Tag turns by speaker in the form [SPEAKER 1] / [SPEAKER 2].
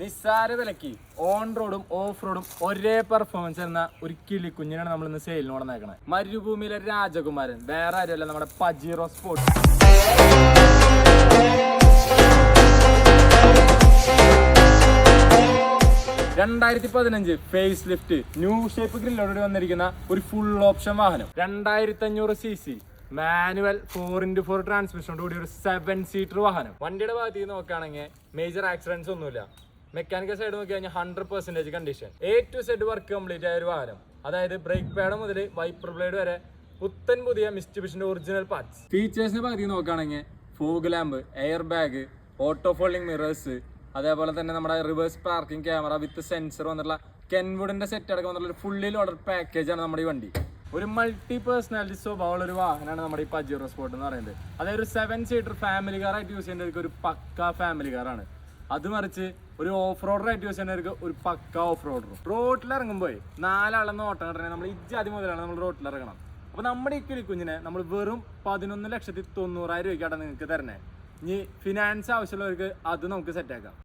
[SPEAKER 1] നിസ്സാര വിലക്ക് ഓൺ റോഡും ഓഫ് റോഡും ഒരേ പെർഫോമൻസ് എന്ന ഒരു കിളിക്കുഞ്ഞിനാണ് നമ്മൾ ഇന്ന് സെയിലിന് കൊണ്ടുവന്നേക്കണത്. മരുഭൂമിയിലെ രാജകുമാരൻ വേറെ ആരുമല്ല, നമ്മുടെ Pajero sports. 2015 face lift new shape ഗ്രില്ലോട് വന്നിരിക്കുന്ന ഒരു ഫുൾ ഓപ്ഷൻ വാഹനം. 2500 cc മാനുവൽ 4x4 ട്രാൻസ്മിഷനോട് കൂടി ഒരു 7 സീറ്റർ വാഹനം. വണ്ടിയുടെ ഭാഗത്തേക്ക് നോക്കുകയാണെങ്കിൽ മേജർ ആക്സിഡന്റ്സ് ഒന്നുമില്ല. മെക്കാനിക്കൽ സൈഡ് നോക്കി കഴിഞ്ഞാൽ 100% condition. A to Z work complete ആയ ഒരു വാഹനം. അതായത് ബ്രേക്ക് പാഡ് മുതൽ വൈപ്പർ ബ്ലേഡ് വരെ പുത്തൻ പുതിയ മിസ്റ്റുബിഷിന്റെ ഒറിജിനൽ പാർട്സ്. ഫീച്ചേഴ്സിന്റെ ഭാഗത്തേക്ക് നോക്കുകയാണെങ്കിൽ fog lamp, air bag, auto folding mirrors, അതേപോലെ തന്നെ നമ്മുടെ റിവേഴ്സ് പാർക്കിംഗ് ക്യാമറ വിത്ത് സെൻസർ വന്നിട്ടുള്ള കെൻവുഡിന്റെ സെറ്റ് അടക്കം വന്നിട്ടുള്ള ഒരു ഫുള്ളി ലോഡഡ് പാക്കേജാണ് നമ്മുടെ ഈ വണ്ടി. ഒരു മൾട്ടി പേഴ്സണാലിറ്റി സ്വഭാവമുള്ള ഒരു വാഹനമാണ് നമ്മുടെ ഈ പജീറോ സ്പോർട്ട് എന്ന് പറയുന്നത്. അതായത് ഒരു 7 സീറ്റർ ഫാമിലി കാർ ആയിട്ട് യൂസ് ചെയ്യുന്നവർക്ക് ഒരു പക്ക ഫാമിലി കാറാണ്. അത് മറിച്ച് ഒരു ഓഫ് റോഡർ ആയിട്ട് യൂസ് ചെയ്യുന്നവർക്ക് ഒരു പക്ക ഓഫ് റോഡറും. റോഡിൽ ഇറങ്ങുമ്പോൾ 4 ആളെന്ന് ഓട്ടം കിട്ടണേ നമ്മൾ ഇജ്ജാതി മുതലാണ് നമ്മൾ റോഡിൽ ഇറങ്ങണം. അപ്പോൾ നമ്മുടെ ഈ കിളിക്കുഞ്ഞിനെ നമ്മൾ വെറും 11,90,000 രൂപയ്ക്കാണ് നിങ്ങൾക്ക് തരണേ. ഇനി ഫിനാൻസ് ആവശ്യമുള്ളവർക്ക് അത് നമുക്ക് സെറ്റാക്കാം.